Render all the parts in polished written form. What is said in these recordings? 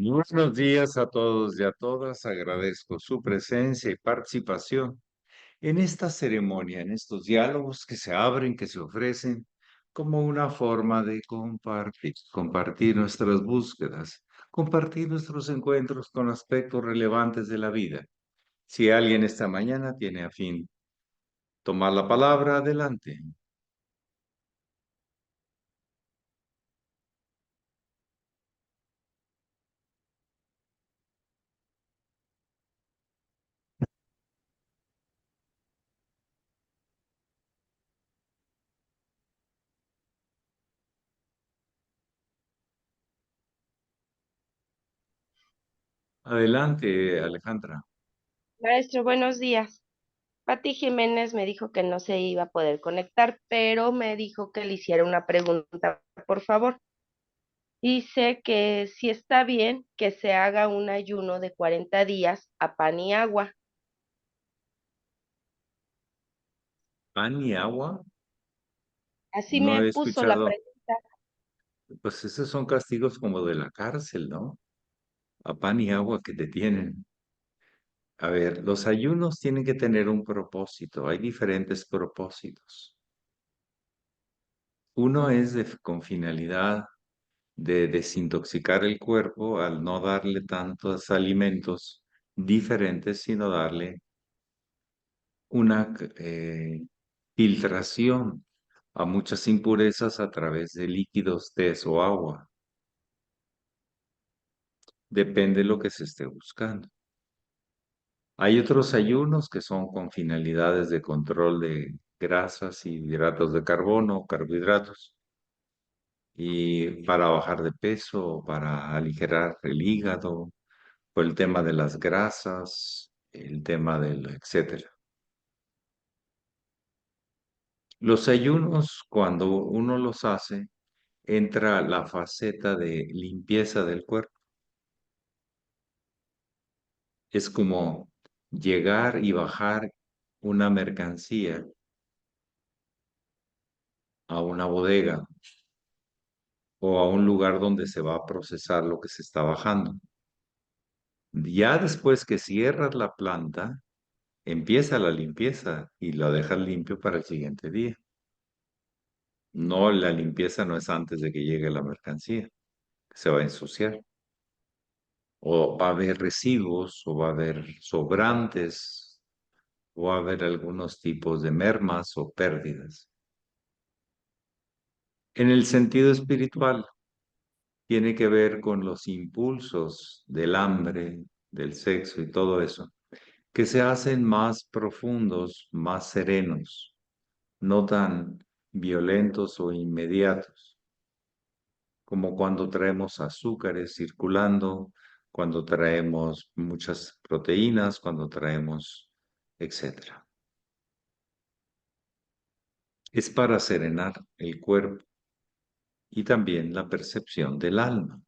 Buenos días a todos y a todas. Agradezco su presencia y participación en esta ceremonia, en estos diálogos que se abren, que se ofrecen como una forma de compartir nuestras búsquedas, compartir nuestros encuentros con aspectos relevantes de la vida. Si alguien esta mañana tiene a fin tomar la palabra, adelante. Adelante, Alejandra. Maestro, buenos días. Pati Jiménez me dijo que no se iba a poder conectar, pero me dijo que le hiciera una pregunta, por favor. Dice que si está bien que se haga un ayuno de 40 días a pan y agua. ¿Pan y agua? Así No me he puso la escuchado. pregunta. Pues esos son castigos como de la cárcel, ¿no? A pan y agua que te tienen. A ver, los ayunos tienen que tener un propósito. Hay diferentes propósitos. Uno es con finalidad de desintoxicar el cuerpo al no darle tantos alimentos diferentes, sino darle una filtración a muchas impurezas a través de líquidos, tés o agua. Depende de lo que se esté buscando. Hay otros ayunos que son con finalidades de control de grasas y hidratos de carbono, carbohidratos, y para bajar de peso, para aligerar el hígado, por el tema de las grasas, el tema del etcétera. Los ayunos, cuando uno los hace, entra la faceta de limpieza del cuerpo. Es como llegar y bajar una mercancía a una bodega o a un lugar donde se va a procesar lo que se está bajando. Ya después que cierras la planta, empieza la limpieza y lo dejas limpio para el siguiente día. No, la limpieza no es antes de que llegue la mercancía, se va a ensuciar. O va a haber residuos, o va a haber sobrantes, o va a haber algunos tipos de mermas o pérdidas. En el sentido espiritual, tiene que ver con los impulsos del hambre, del sexo y todo eso, que se hacen más profundos, más serenos, no tan violentos o inmediatos, como cuando traemos azúcares circulando, cuando traemos muchas proteínas, cuando traemos, etcétera. Es para serenar el cuerpo y también la percepción del alma.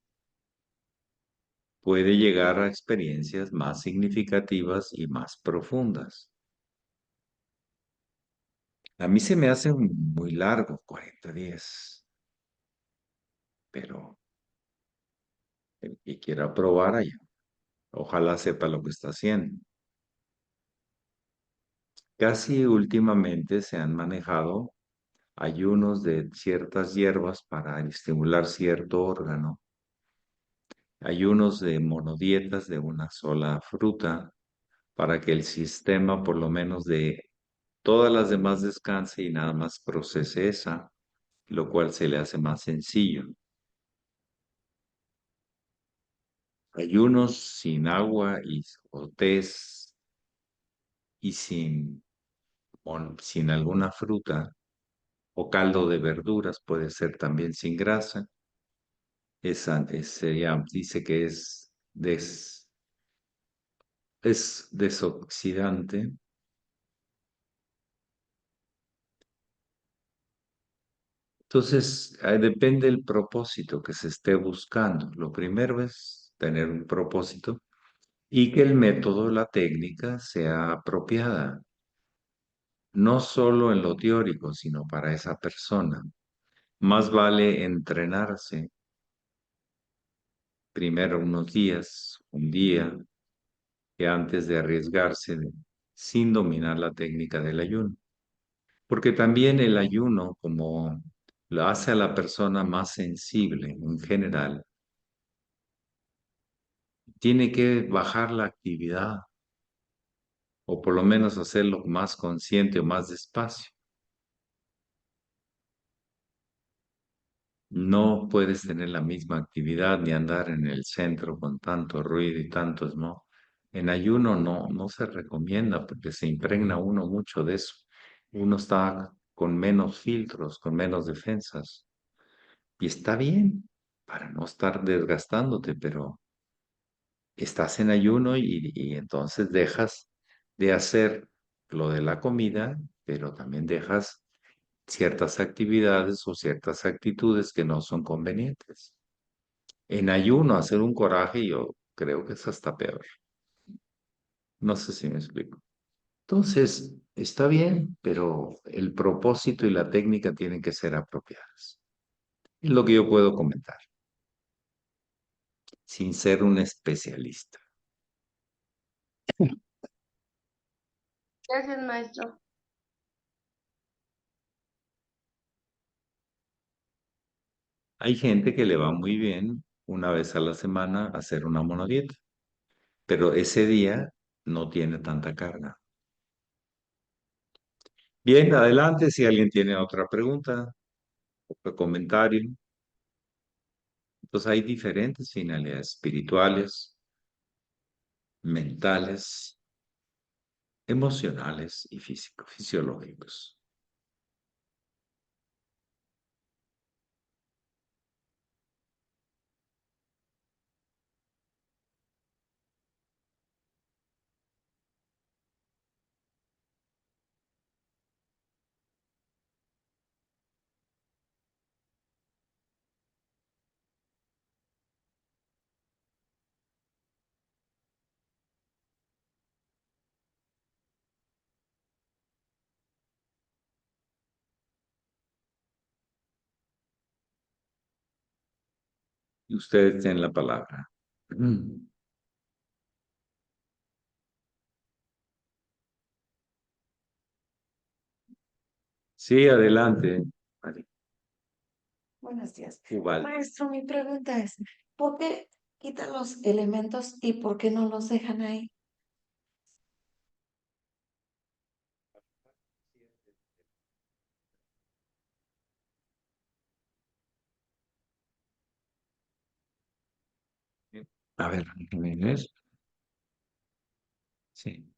Puede llegar a experiencias más significativas y más profundas. A mí se me hace muy largo, 40 días, pero el que quiera probar allá, ojalá sepa lo que está haciendo. Casi últimamente se han manejado ayunos de ciertas hierbas para estimular cierto órgano, ayunos de monodietas de una sola fruta para que el sistema por lo menos de todas las demás descanse y nada más procese esa, lo cual se le hace más sencillo. Ayunos sin agua o tés y sin alguna fruta o caldo de verduras, puede ser también sin grasa. Dice que es desoxidante. Entonces, depende del propósito que se esté buscando. Lo primero es tener un propósito y que el método, la técnica sea apropiada, no solo en lo teórico, sino para esa persona. Más vale entrenarse primero unos días, un día, que antes de arriesgarse sin dominar la técnica del ayuno. Porque también el ayuno, como lo hace a la persona más sensible en general, tiene que bajar la actividad o por lo menos hacerlo más consciente o más despacio. No puedes tener la misma actividad ni andar en el centro con tanto ruido y tanto smog. En ayuno no se recomienda porque se impregna uno mucho de eso. Uno está con menos filtros, con menos defensas. Y está bien para no estar desgastándote, pero estás en ayuno y entonces dejas de hacer lo de la comida, pero también dejas ciertas actividades o ciertas actitudes que no son convenientes. En ayuno, hacer un coraje, yo creo que es hasta peor. No sé si me explico. Entonces, está bien, pero el propósito y la técnica tienen que ser apropiadas. Es lo que yo puedo comentar, sin ser un especialista. Gracias, maestro. Hay gente que le va muy bien una vez a la semana hacer una monodieta, pero ese día no tiene tanta carga. Bien, adelante si alguien tiene otra pregunta, otro comentario. Entonces hay diferentes finalidades espirituales, mentales, emocionales y fisiológicos. Y ustedes tienen la palabra. Sí, adelante. Mari. Buenos días. Igual. Maestro, mi pregunta es, ¿por qué quitan los elementos y por qué no los dejan ahí? A ver, déjame ver. Sí.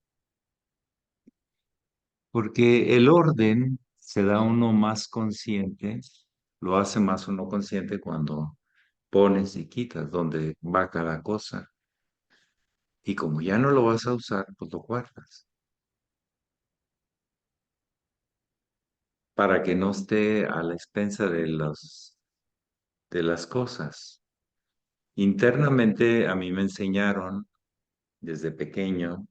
Porque el orden se da uno más consciente, lo hace más uno consciente cuando pones y quitas donde va cada cosa. Y como ya no lo vas a usar, pues lo guardas. Para que no esté a la expensa de las cosas. Internamente a mí me enseñaron desde pequeño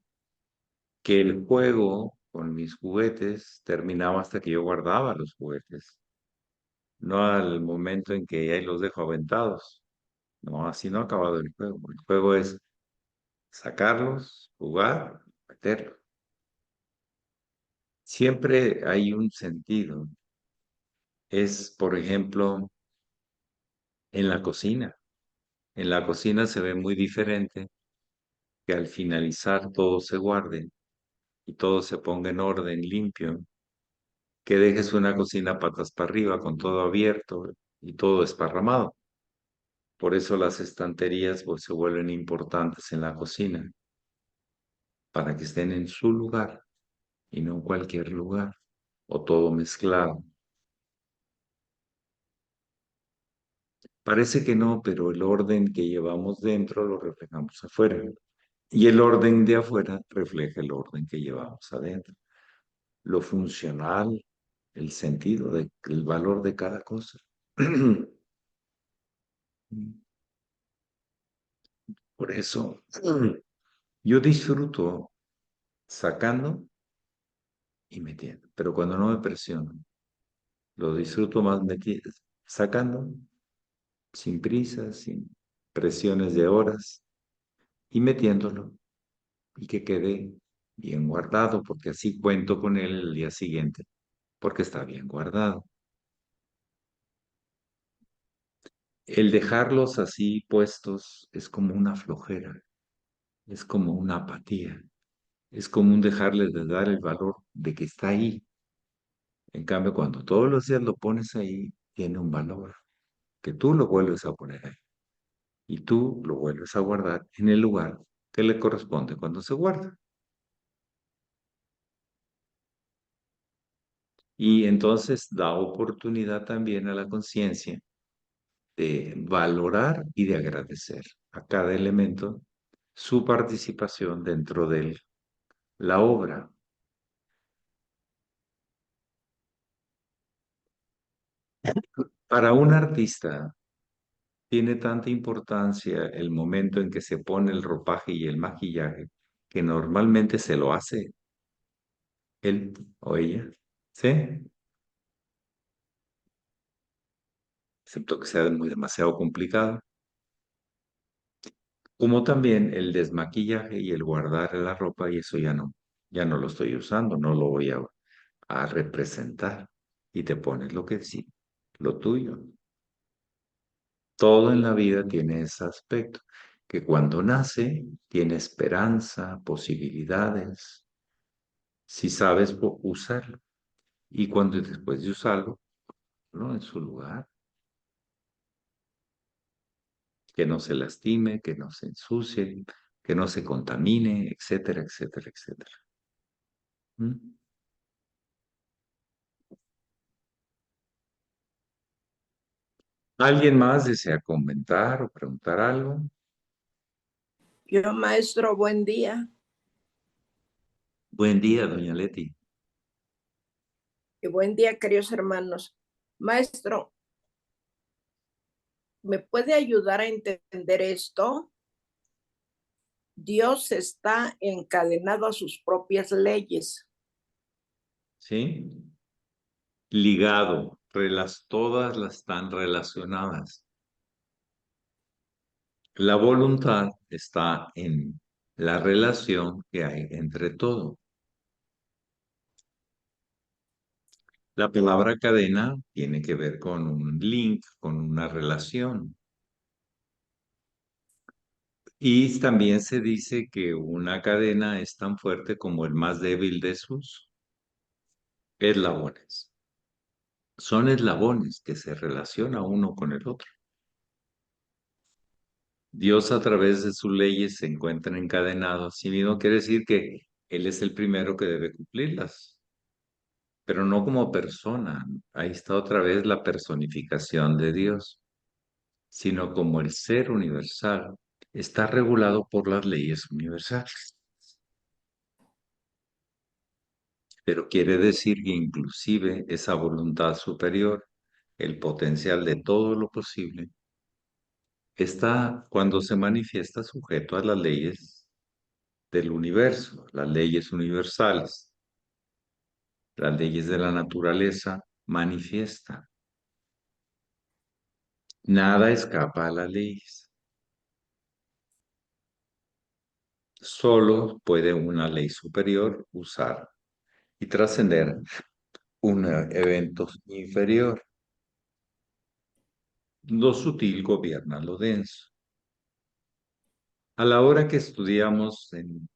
que el juego con mis juguetes terminaba hasta que yo guardaba los juguetes, no al momento en que ahí los dejo aventados. No, así no ha acabado el juego. El juego es sacarlos, jugar, meterlos. Siempre hay un sentido. Es, por ejemplo, en la cocina. En la cocina se ve muy diferente que al finalizar todo se guarde y todo se ponga en orden limpio, que dejes una cocina patas para arriba con todo abierto y todo esparramado. Por eso las estanterías pues, se vuelven importantes en la cocina, para que estén en su lugar y no en cualquier lugar o todo mezclado. Parece que no, pero el orden que llevamos dentro lo reflejamos afuera. Y el orden de afuera refleja el orden que llevamos adentro. Lo funcional, el sentido, el valor de cada cosa. Por eso yo disfruto sacando y metiendo, pero cuando no me presiono, lo disfruto más metiendo, sacando, sin prisa, sin... presiones de horas y metiéndolo y que quede bien guardado, porque así cuento con él el día siguiente, porque está bien guardado. El dejarlos así puestos es como una flojera, es como una apatía, es como un dejarles de dar el valor de que está ahí. En cambio, cuando todos los días lo pones ahí, tiene un valor, que tú lo vuelves a poner ahí y tú lo vuelves a guardar en el lugar que le corresponde cuando se guarda. Y entonces da oportunidad también a la conciencia de valorar y de agradecer a cada elemento su participación dentro de la obra. Para un artista tiene tanta importancia el momento en que se pone el ropaje y el maquillaje que normalmente se lo hace él o ella, ¿sí? Excepto que sea muy demasiado complicado. Como también el desmaquillaje y el guardar la ropa, y eso ya no lo estoy usando, no lo voy a representar. Y te pones lo que sí, lo tuyo. Todo en la vida tiene ese aspecto, que cuando nace tiene esperanza, posibilidades, si sabes usarlo. Y cuando después de usarlo, ¿no? En su lugar, que no se lastime, que no se ensucie, que no se contamine, etcétera, etcétera, etcétera. ¿Mm? ¿Alguien más desea comentar o preguntar algo? Yo, maestro, buen día. Buen día, doña Leti. Y buen día, queridos hermanos. Maestro, ¿me puede ayudar a entender esto? Dios está encadenado a sus propias leyes. ¿Sí? Ligado, todas las están relacionadas. La voluntad está en la relación que hay entre todo. La palabra cadena tiene que ver con un link, con una relación. Y también se dice que una cadena es tan fuerte como el más débil de sus eslabones. Son eslabones que se relacionan uno con el otro. Dios a través de sus leyes se encuentra encadenado. Así mismo quiere decir que Él es el primero que debe cumplirlas, pero no como persona. Ahí está otra vez la personificación de Dios, sino como el ser universal. Está regulado por las leyes universales. Pero quiere decir que inclusive esa voluntad superior, el potencial de todo lo posible, está cuando se manifiesta sujeto a las leyes del universo, las leyes universales, las leyes de la naturaleza manifiestan. Nada escapa a las leyes. Solo puede una ley superior usar y trascender un evento inferior. Lo sutil gobierna lo denso. A la hora que estudiamos en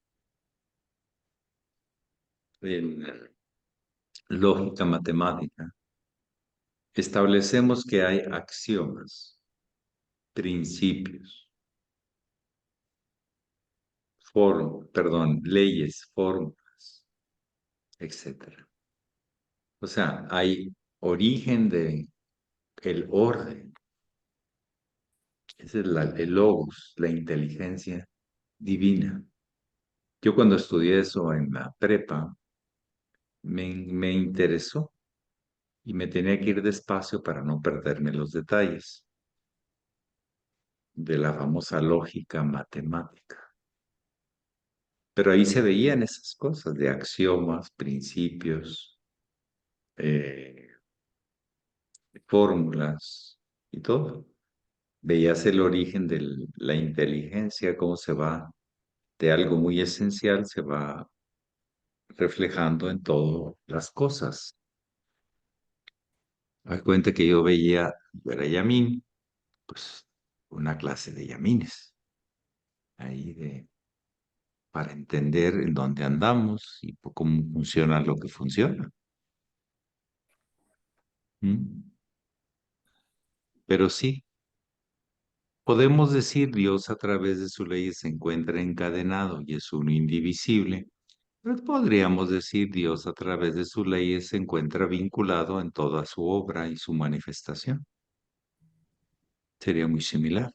lógica matemática, establecemos que hay axiomas, principios, leyes, fórmulas, etcétera. O sea, hay origen de el orden. Ese es el logos, la inteligencia divina. Yo cuando estudié eso en la prepa, me interesó y me tenía que ir despacio para no perderme los detalles de la famosa lógica matemática. Pero ahí se veían esas cosas de axiomas, principios, eh, fórmulas y todo. veías el origen de la inteligencia, cómo se va de algo muy esencial, se va reflejando en todas las cosas. Haz cuenta que yo era Yamín, pues una clase de Yamines, ahí para entender en dónde andamos y cómo funciona lo que funciona. ¿Mm? Pero sí, podemos decir Dios a través de su ley se encuentra encadenado y es uno indivisible. Pero podríamos decir Dios a través de sus leyes se encuentra vinculado en toda su obra y su manifestación. Sería muy similar.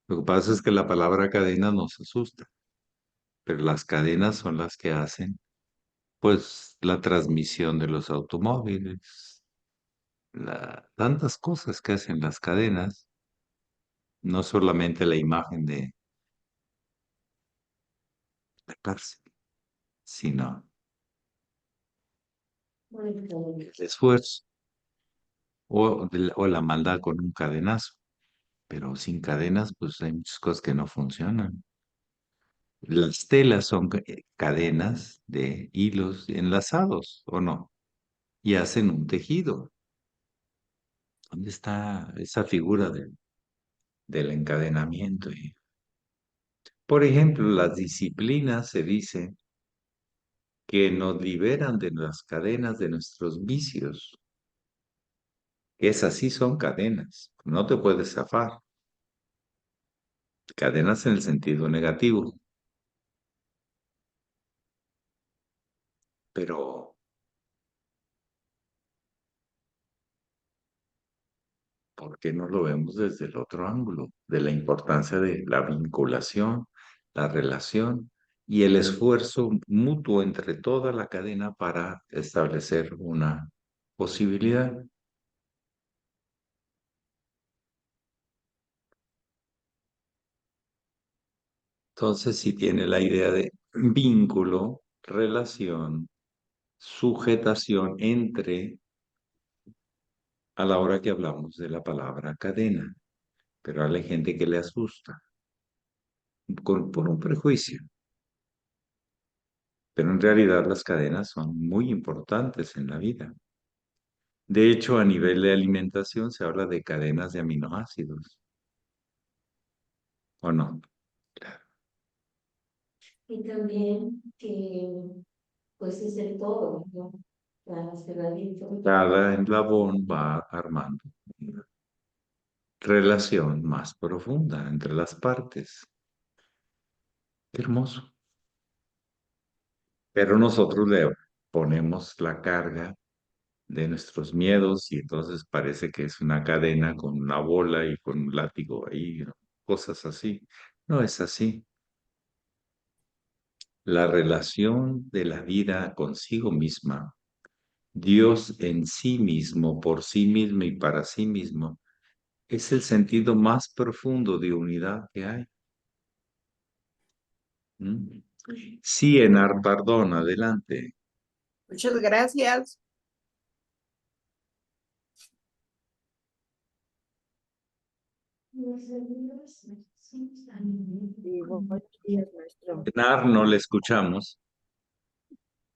Lo que pasa es que la palabra cadena nos asusta, pero las cadenas son las que hacen, pues, la transmisión de los automóviles, tantas cosas que hacen las cadenas, no solamente la imagen de la cárcel, sino el esfuerzo o la maldad con un cadenazo. Pero sin cadenas, pues hay muchas cosas que no funcionan. Las telas son cadenas de hilos enlazados, ¿o no? Y hacen un tejido. ¿Dónde está esa figura del encadenamiento? Por ejemplo, las disciplinas se dice que nos liberan de las cadenas de nuestros vicios. Esas sí son cadenas, no te puedes zafar. Cadenas en el sentido negativo. Pero ¿por qué no lo vemos desde el otro ángulo? De la importancia de la vinculación, la relación y el esfuerzo mutuo entre toda la cadena para establecer una posibilidad. Entonces, si tiene la idea de vínculo, relación, sujetación entre, a la hora que hablamos de la palabra cadena, pero hay gente que le asusta por un prejuicio. Pero en realidad las cadenas son muy importantes en la vida. De hecho, a nivel de alimentación se habla de cadenas de aminoácidos, ¿o no? Y también que pues es el todo, ¿no? Cada cerradito. Cada eslabón va armando una relación más profunda entre las partes. Qué hermoso. Pero nosotros le ponemos la carga de nuestros miedos y entonces parece que es una cadena con una bola y con un látigo ahí, ¿no? Cosas así. No es así. La relación de la vida consigo misma, Dios en sí mismo, por sí mismo y para sí mismo, es el sentido más profundo de unidad que hay. ¿Mm? Sí, Enar, perdón, adelante. Muchas gracias. Y buenos días, maestro. Enar, no le escuchamos.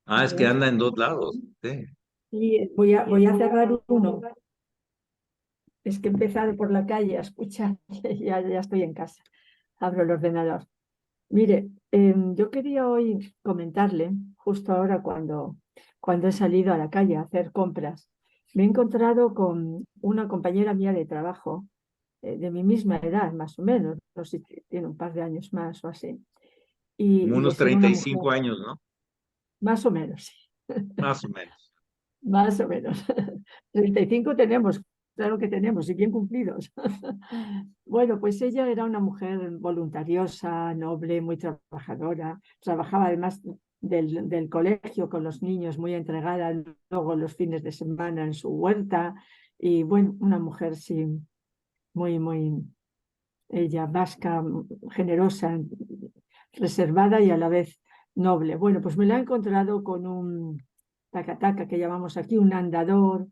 Ah, A es que ver, anda en dos lados. Sí. sí, voy a cerrar uno. Es que he empezado por la calle a escuchar y ya estoy en casa. Abro el ordenador. Mire, yo quería hoy comentarle, justo ahora cuando he salido a la calle a hacer compras, me he encontrado con una compañera mía de trabajo, de mi misma edad, más o menos, no sé si tiene un par de años más o así, Como y unos es una treinta y mujer, cinco años, ¿no? más o menos, sí. Más o menos. Más o menos. 35 tenemos, claro que tenemos, y bien cumplidos. Bueno, pues ella era una mujer voluntariosa, noble, muy trabajadora. Trabajaba además del colegio con los niños, muy entregada, luego los fines de semana en su huerta. Y bueno, una mujer, sí, muy, ella vasca, generosa, reservada y a la vez noble. Bueno, pues me la he encontrado con un taca-taca que llamamos aquí, un andador,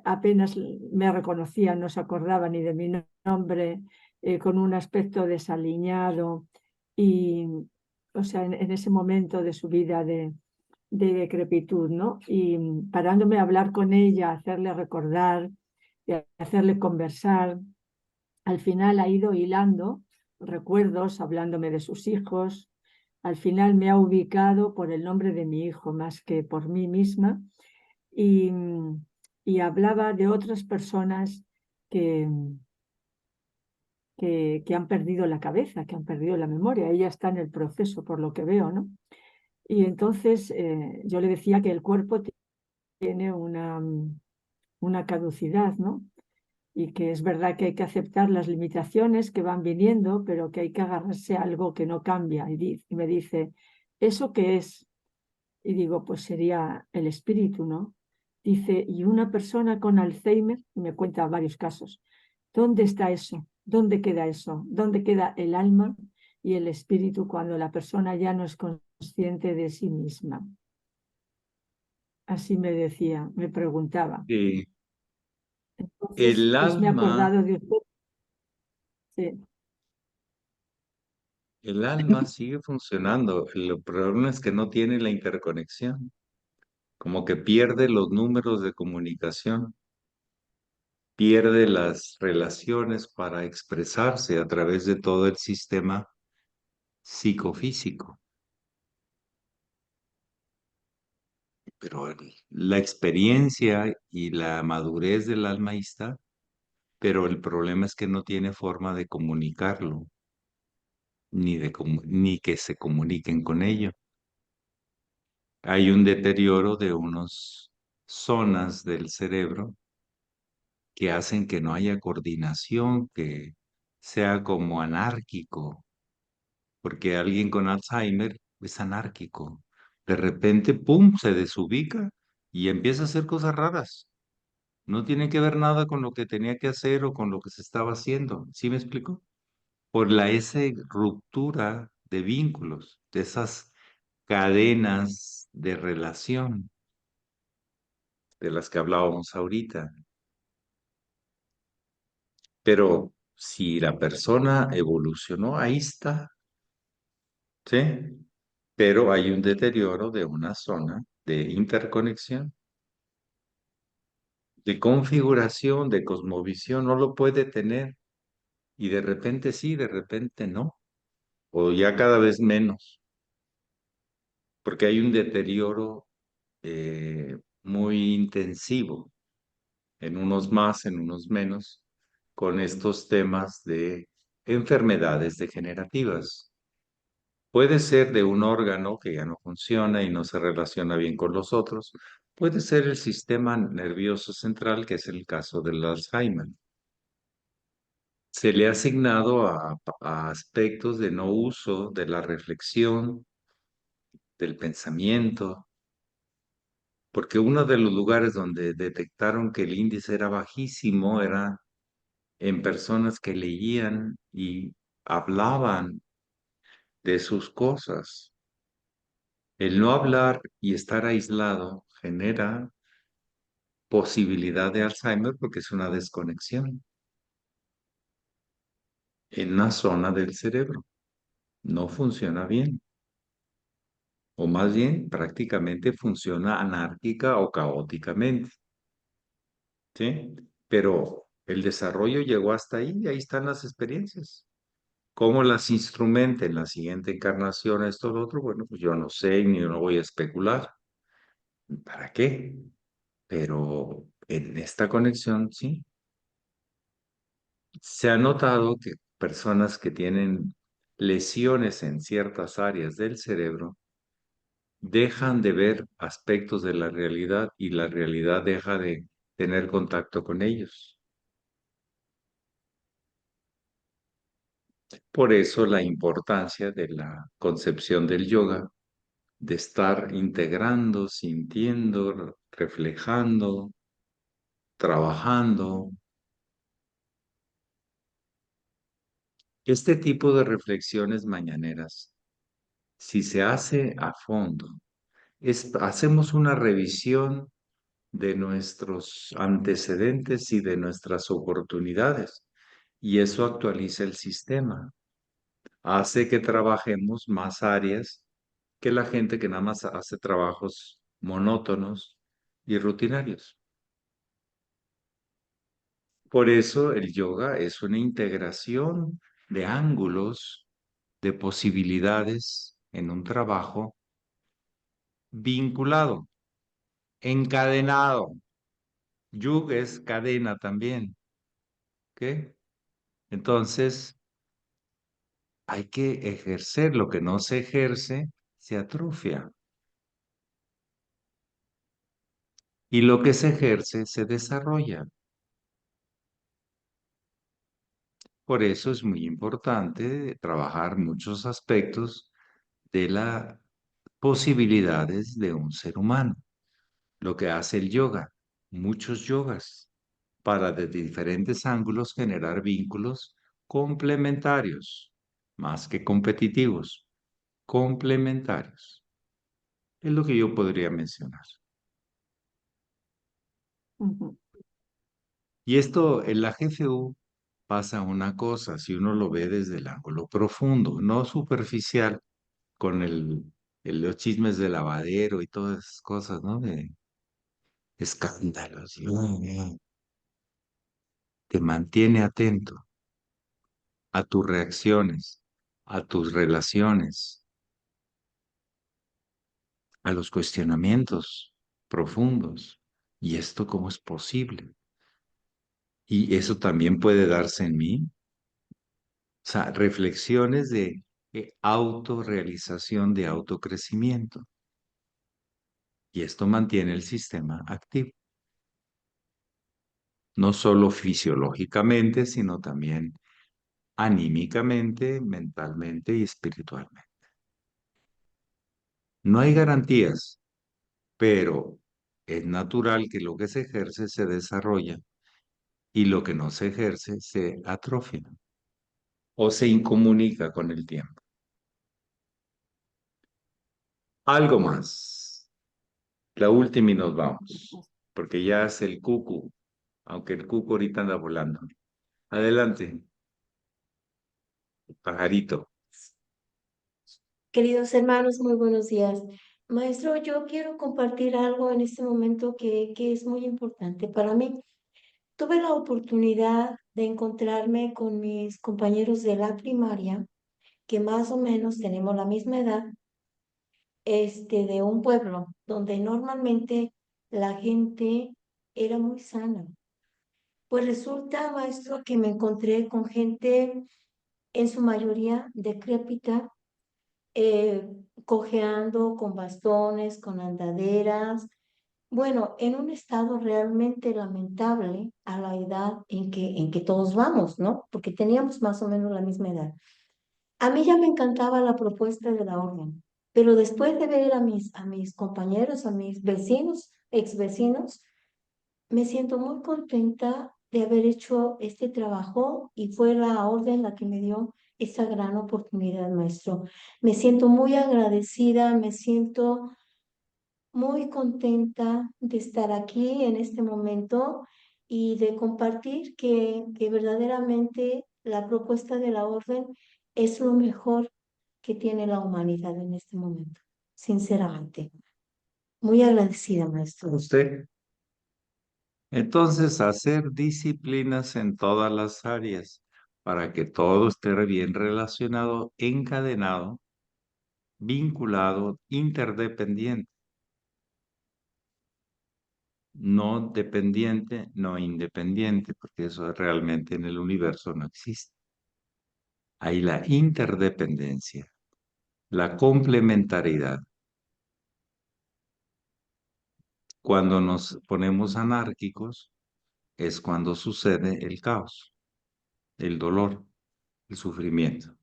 apenas me reconocía, no se acordaba ni de mi nombre, con un aspecto desaliñado y, o sea, en ese momento de su vida de decrepitud, ¿no? Y parándome a hablar con ella, hacerle recordar, y hacerle conversar, al final ha ido hilando recuerdos, hablándome de sus hijos. Al final me ha ubicado por el nombre de mi hijo más que por mí misma y, y hablaba de otras personas que, que han perdido la cabeza, que han perdido la memoria. Ella está en el proceso, por lo que veo, ¿no? Y entonces yo le decía que el cuerpo tiene una caducidad, ¿no? Y que es verdad que hay que aceptar las limitaciones que van viniendo, pero que hay que agarrarse a algo que no cambia. Y me dice, ¿eso qué es? Y digo, pues sería el espíritu, ¿no? Dice, y una persona con Alzheimer, y me cuenta varios casos, ¿dónde está eso? ¿Dónde queda eso? ¿Dónde queda el alma y el espíritu cuando la persona ya no es consciente de sí misma? Así me decía, me preguntaba. Eh, Entonces, el pues me he alma, acordado de usted. Sí. el alma sigue funcionando. El problema es que no tiene la interconexión, como que pierde los números de comunicación, pierde las relaciones para expresarse a través de todo el sistema psicofísico. Pero la experiencia y la madurez del alma ahí está, pero el problema es que no tiene forma de comunicarlo, ni que se comuniquen con ello. Hay un deterioro de unas zonas del cerebro que hacen que no haya coordinación, que sea como anárquico, porque alguien con Alzheimer es anárquico. De repente, ¡pum!, se desubica y empieza a hacer cosas raras. No tiene que ver nada con lo que tenía que hacer o con lo que se estaba haciendo. ¿Sí me explico? Por esa ruptura de vínculos, de esas cadenas de relación de las que hablábamos ahorita. Pero si la persona evolucionó, ahí está, ¿sí? Pero hay un deterioro de una zona de interconexión, de configuración, de cosmovisión, no lo puede tener. Y de repente sí, de repente no, o ya cada vez menos, porque hay un deterioro muy intensivo, en unos más, en unos menos, con estos temas de enfermedades degenerativas. Puede ser de un órgano que ya no funciona y no se relaciona bien con los otros. Puede ser el sistema nervioso central, que es el caso del Alzheimer. Se le ha asignado a aspectos de no uso de la reflexión, del pensamiento, porque uno de los lugares donde detectaron que el índice era bajísimo era en personas que leían y hablaban de sus cosas. El no hablar y estar aislado genera posibilidad de Alzheimer porque es una desconexión en una zona del cerebro. No funciona bien, o más bien prácticamente funciona anárquica o caóticamente, ¿sí? Pero el desarrollo llegó hasta ahí y ahí están las experiencias. ¿Cómo las instrumente en la siguiente encarnación, esto o lo otro? Bueno, pues yo no sé ni no voy a especular. ¿Para qué? Pero en esta conexión, sí. Se ha notado que personas que tienen lesiones en ciertas áreas del cerebro dejan de ver aspectos de la realidad y la realidad deja de tener contacto con ellos. Por eso la importancia de la concepción del yoga, de estar integrando, sintiendo, reflejando, trabajando. Este tipo de reflexiones mañaneras, si se hace a fondo, hacemos una revisión de nuestros antecedentes y de nuestras oportunidades. Y eso actualiza el sistema. Hace que trabajemos más áreas que la gente que nada más hace trabajos monótonos y rutinarios. Por eso el yoga es una integración de ángulos, de posibilidades en un trabajo vinculado, encadenado. Yuga es cadena también. ¿Ok? Entonces, hay que ejercer. Lo que no se ejerce, se atrofia. Y lo que se ejerce, se desarrolla. Por eso es muy importante trabajar muchos aspectos de las posibilidades de un ser humano. Lo que hace el yoga, muchos yogas, para desde diferentes ángulos generar vínculos complementarios, más que competitivos, complementarios. Es lo que yo podría mencionar. Ujú. Y esto en la GFU pasa una cosa, si uno lo ve desde el ángulo profundo, no superficial, con los chismes de lavadero y todas esas cosas, ¿no? De escándalos. Te mantiene atento a tus reacciones, a tus relaciones, a los cuestionamientos profundos. ¿Y esto cómo es posible? Y eso también puede darse en mí. O sea, reflexiones de autorrealización, de autocrecimiento. Y esto mantiene el sistema activo. No solo fisiológicamente, sino también anímicamente, mentalmente y espiritualmente. No hay garantías, pero es natural que lo que se ejerce se desarrolla y lo que no se ejerce se atrofia o se incomunica con el tiempo. Algo más. La última y nos vamos, porque ya es el cucu, aunque el cucu ahorita anda volando. Adelante, pajarito. Queridos hermanos, muy buenos días. Maestro, yo quiero compartir algo en este momento que es muy importante para mí. Tuve la oportunidad de encontrarme con mis compañeros de la primaria, que más o menos tenemos la misma edad, de un pueblo donde normalmente la gente era muy sana. Pues resulta, maestro, que me encontré con gente en su mayoría decrépita, eh, cojeando con bastones, con andaderas, bueno, en un estado realmente lamentable a la edad en que todos vamos, ¿no? Porque teníamos más o menos la misma edad. A mí ya me encantaba la propuesta de la orden, pero después de ver a mis compañeros, a mis vecinos, ex vecinos, me siento muy contenta de haber hecho este trabajo y fue la orden la que me dio esa gran oportunidad, maestro. Me siento muy agradecida, me siento muy contenta de estar aquí en este momento y de compartir que verdaderamente la propuesta de la orden es lo mejor que tiene la humanidad en este momento, sinceramente. Muy agradecida, maestro. ¿Usted? Entonces, hacer disciplinas en todas las áreas para que todo esté bien relacionado, encadenado, vinculado, interdependiente, no dependiente, no independiente, porque eso realmente en el universo no existe. Hay la interdependencia, la complementariedad. Cuando nos ponemos anárquicos es cuando sucede el caos, el dolor, el sufrimiento.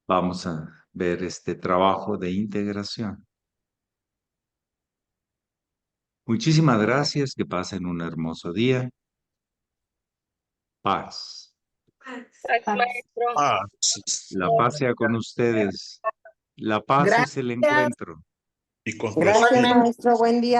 Vamos a ver este trabajo de integración. Muchísimas gracias, que pasen un hermoso día. Paz. Gracias, maestro. La paz sea con ustedes. La paz es el Gracias. encuentro. Y con tu Gracias, espíritu. maestro. Buen día.